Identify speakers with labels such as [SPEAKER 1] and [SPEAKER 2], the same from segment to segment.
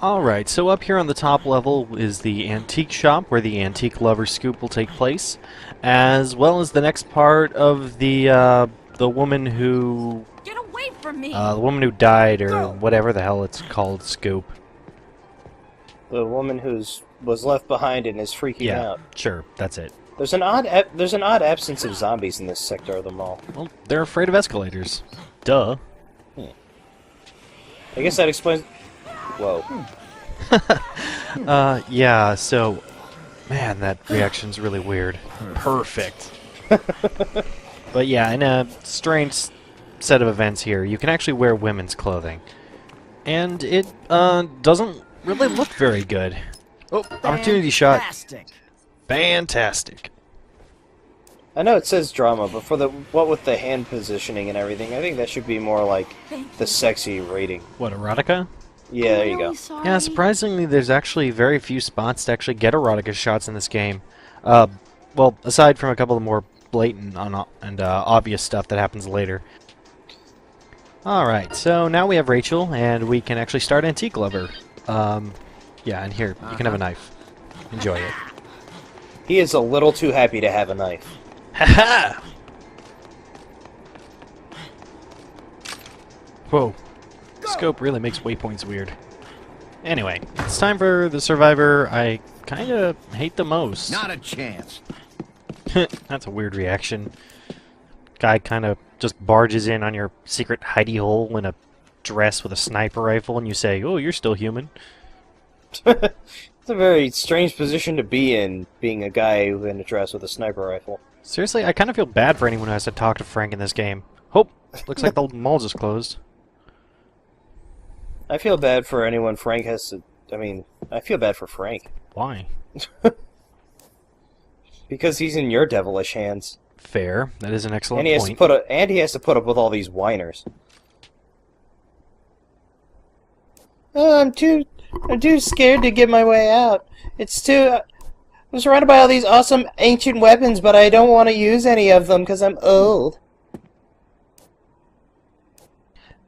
[SPEAKER 1] Alright, so up here on the top level is the antique shop where the antique lover scoop will take place, as well as the next part of the woman who
[SPEAKER 2] Get away from me!
[SPEAKER 1] the woman who died or whatever the hell it's called scoop.
[SPEAKER 3] The woman was left behind and is freaking
[SPEAKER 1] Yeah,
[SPEAKER 3] out.
[SPEAKER 1] sure, that's it.
[SPEAKER 3] There's an odd absence of zombies in this sector of the mall.
[SPEAKER 1] Well, they're afraid of escalators. Duh.
[SPEAKER 3] I guess that explains. Whoa.
[SPEAKER 1] Yeah, so man, that reaction's really weird. Perfect. But yeah, in a strange set of events here, you can actually wear women's clothing. And it doesn't really look very good. Oh, opportunity shot. Fantastic.
[SPEAKER 3] I know it says drama, but for what with the hand positioning and everything, I think that should be more like the sexy rating.
[SPEAKER 1] What, erotica?
[SPEAKER 3] Yeah, there you go.
[SPEAKER 1] Yeah, surprisingly, there's actually very few spots to actually get erotica shots in this game. Well, aside from a couple of more blatant and obvious stuff that happens later. Alright, so now we have Rachel, and we can actually start Antique Lover. Yeah, and here, you can have a knife. Enjoy it.
[SPEAKER 3] He is a little too happy to have a knife.
[SPEAKER 1] Haha! Whoa. Scope really makes waypoints weird. Anyway, it's time for the survivor I kinda hate the most.
[SPEAKER 4] Not a chance.
[SPEAKER 1] That's a weird reaction. Guy kinda just barges in on your secret hidey hole in a dress with a sniper rifle and you say, "Oh, you're still human."
[SPEAKER 3] It's a very strange position to be in, being a guy in a dress with a sniper rifle.
[SPEAKER 1] Seriously, I kinda feel bad for anyone who has to talk to Frank in this game. Oh, looks like the mall just closed.
[SPEAKER 3] I feel bad for anyone Frank has to... I mean, I feel bad for Frank.
[SPEAKER 1] Why?
[SPEAKER 3] Because he's in your devilish hands.
[SPEAKER 1] Fair. That is an excellent
[SPEAKER 3] And he has
[SPEAKER 1] point.
[SPEAKER 3] he has to put up with all these whiners. Oh, I'm too scared to get my way out. I was surrounded by all these awesome ancient weapons, but I don't want to use any of them because I'm old.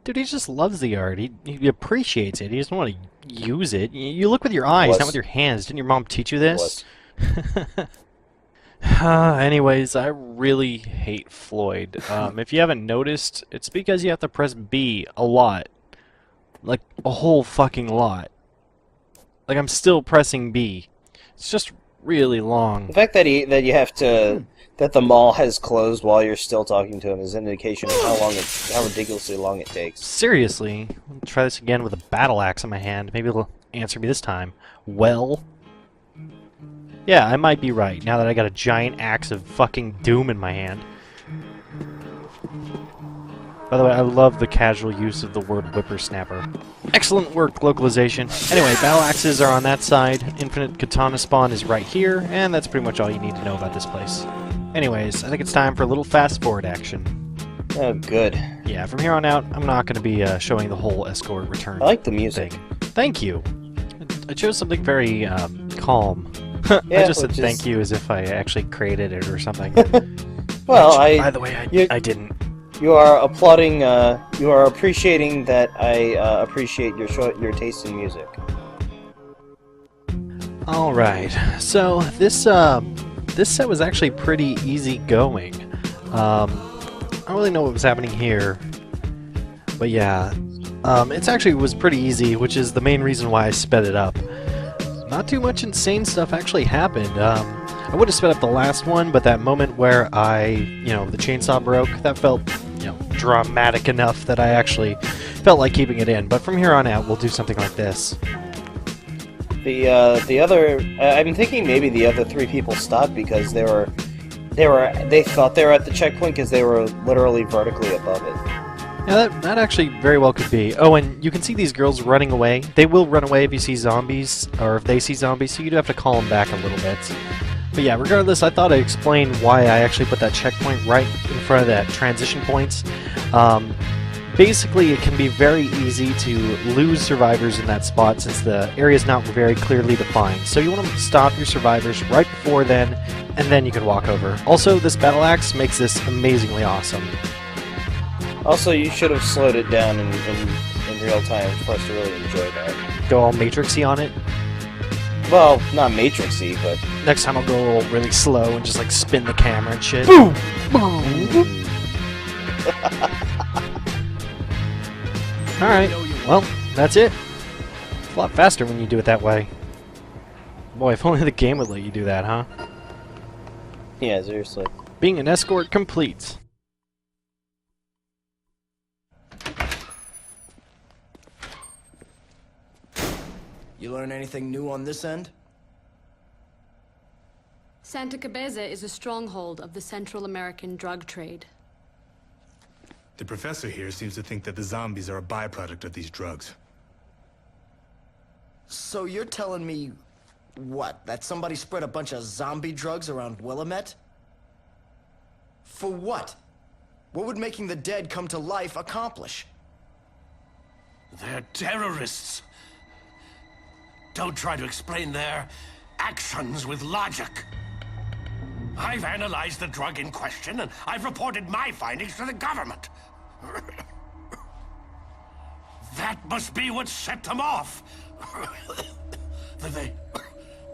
[SPEAKER 1] Dude, he just loves the art. He appreciates it. He doesn't want to use it. You look with your eyes, not with your hands. Didn't your mom teach you this? Anyways, I really hate Floyd. If you haven't noticed, it's because you have to press B a lot. Like, a whole fucking lot. Like, I'm still pressing B. It's just really long.
[SPEAKER 3] The fact that that the mall has closed while you're still talking to him is an indication of how ridiculously long it takes.
[SPEAKER 1] Seriously. I'll try this again with a battle axe in my hand. Maybe it'll answer me this time. Well... yeah, I might be right, now that I got a giant axe of fucking doom in my hand. By the way, I love the casual use of the word whippersnapper. Excellent work, localization. Anyway, battle axes are on that side, infinite katana spawn is right here, and that's pretty much all you need to know about this place. Anyways, I think it's time for a little fast-forward action.
[SPEAKER 3] Oh, good.
[SPEAKER 1] Yeah, from here on out, I'm not going to be showing the whole escort return
[SPEAKER 3] I like the music.
[SPEAKER 1] thing. Thank you! I chose something very, calm.
[SPEAKER 3] Yeah,
[SPEAKER 1] I just said
[SPEAKER 3] which
[SPEAKER 1] thank
[SPEAKER 3] is-
[SPEAKER 1] you as if I actually created it or something.
[SPEAKER 3] Well,
[SPEAKER 1] By the way,
[SPEAKER 3] you-
[SPEAKER 1] I didn't.
[SPEAKER 3] You are applauding. You are appreciating that I appreciate your taste in music.
[SPEAKER 1] All right, so this set was actually pretty easy going. I don't really know what was happening here, but yeah, it actually was pretty easy, which is the main reason why I sped it up. Not too much insane stuff actually happened. I would have sped up the last one, but that moment where the chainsaw broke, that felt, dramatic enough that I actually felt like keeping it in. But from here on out, we'll do something like this.
[SPEAKER 3] The other, I'm thinking maybe the other three people stopped because they thought they were at the checkpoint because they were literally vertically above it.
[SPEAKER 1] Yeah, that actually very well could be. Oh, and you can see these girls running away. They will run away if you see zombies, or if they see zombies, so you do have to call them back a little bit. But yeah, regardless, I thought I'd explain why I actually put that checkpoint right in front of that transition points. Basically, it can be very easy to lose survivors in that spot since the area is not very clearly defined. So you want to stop your survivors right before then, and then you can walk over. Also, this battle axe makes this amazingly awesome.
[SPEAKER 3] Also, you should have slowed it down and real time for us to really enjoy that.
[SPEAKER 1] Go all Matrixy on it.
[SPEAKER 3] Well, not Matrixy, but
[SPEAKER 1] Next time I'll go a little really slow and just like spin the camera and shit.
[SPEAKER 3] boom.
[SPEAKER 1] Alright, well, that's it. It's a lot faster when you do it that way. Boy, if only the game would let you do that, huh?
[SPEAKER 3] Yeah, seriously.
[SPEAKER 1] Being an escort complete.
[SPEAKER 2] You learn anything new on this end?
[SPEAKER 4] Santa Cabeza is a stronghold of the Central American drug trade.
[SPEAKER 5] The professor here seems to think that the zombies are a byproduct of these drugs.
[SPEAKER 2] So you're telling me, what, that somebody spread a bunch of zombie drugs around Willamette? For what? What would making the dead come to life accomplish?
[SPEAKER 6] They're terrorists. Don't try to explain their actions with logic. I've analyzed the drug in question, and I've reported my findings to the government. That must be what set them off.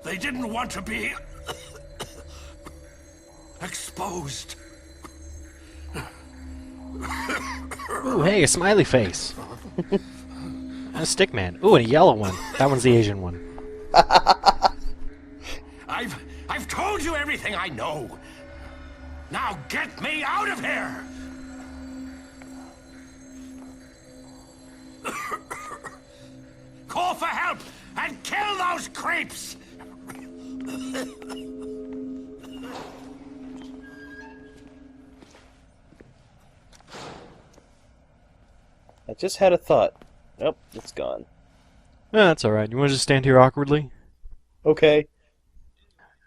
[SPEAKER 6] They didn't want to be exposed.
[SPEAKER 1] Ooh, hey, a smiley face. A stick man. Ooh, and a yellow one. That one's the Asian one.
[SPEAKER 6] I've told you everything I know. Now get me out of here! Call for help and kill those creeps!
[SPEAKER 3] I just had a thought. Nope, it's gone.
[SPEAKER 1] That's alright. You want to just stand here awkwardly?
[SPEAKER 3] Okay.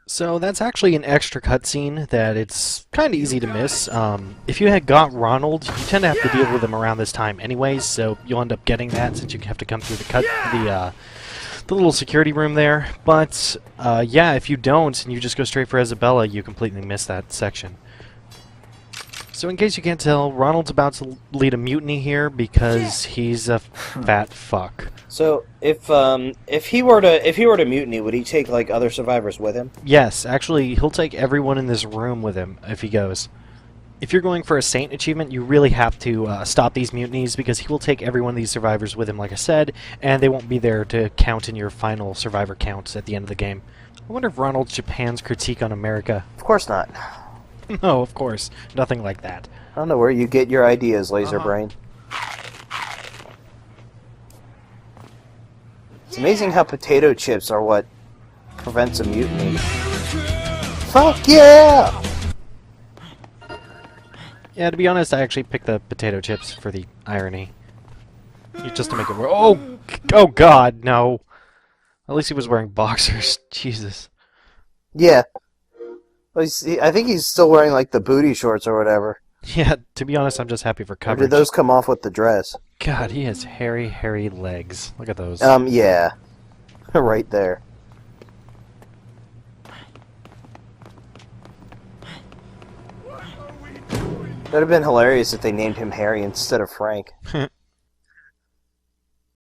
[SPEAKER 1] So that's actually an extra cutscene that it's kind of easy to miss. If you had got Ronald, you tend to have to deal with him around this time anyways, so you'll end up getting that since you have to come through the little security room there. But yeah, if you don't and you just go straight for Isabella, you completely miss that section. So in case you can't tell, Ronald's about to lead a mutiny here because he's a fat fuck.
[SPEAKER 3] So if he were to mutiny, would he take like other survivors with him?
[SPEAKER 1] Yes, actually, he'll take everyone in this room with him if he goes. If you're going for a Saint achievement, you really have to stop these mutinies because he will take every one of these survivors with him, like I said, and they won't be there to count in your final survivor counts at the end of the game. I wonder if Ronald's Japan's critique on America.
[SPEAKER 3] Of course not.
[SPEAKER 1] No, of course. Nothing like that.
[SPEAKER 3] I don't know where you get your ideas, Laser Brain. It's amazing how potato chips are what prevents a mutiny. Fuck yeah!
[SPEAKER 1] Yeah, to be honest, I actually picked the potato chips for the irony. Just to make it work. Oh God, no. At least he was wearing boxers. Jesus.
[SPEAKER 3] Yeah. Well, I think he's still wearing like the booty shorts or whatever.
[SPEAKER 1] Yeah, to be honest, I'm just happy for
[SPEAKER 3] Or
[SPEAKER 1] coverage.
[SPEAKER 3] did those come off with the dress?
[SPEAKER 1] God, he has hairy, hairy legs. Look at those.
[SPEAKER 3] Yeah. Right there. That would have been hilarious if they named him Harry instead of Frank.
[SPEAKER 1] Yeah,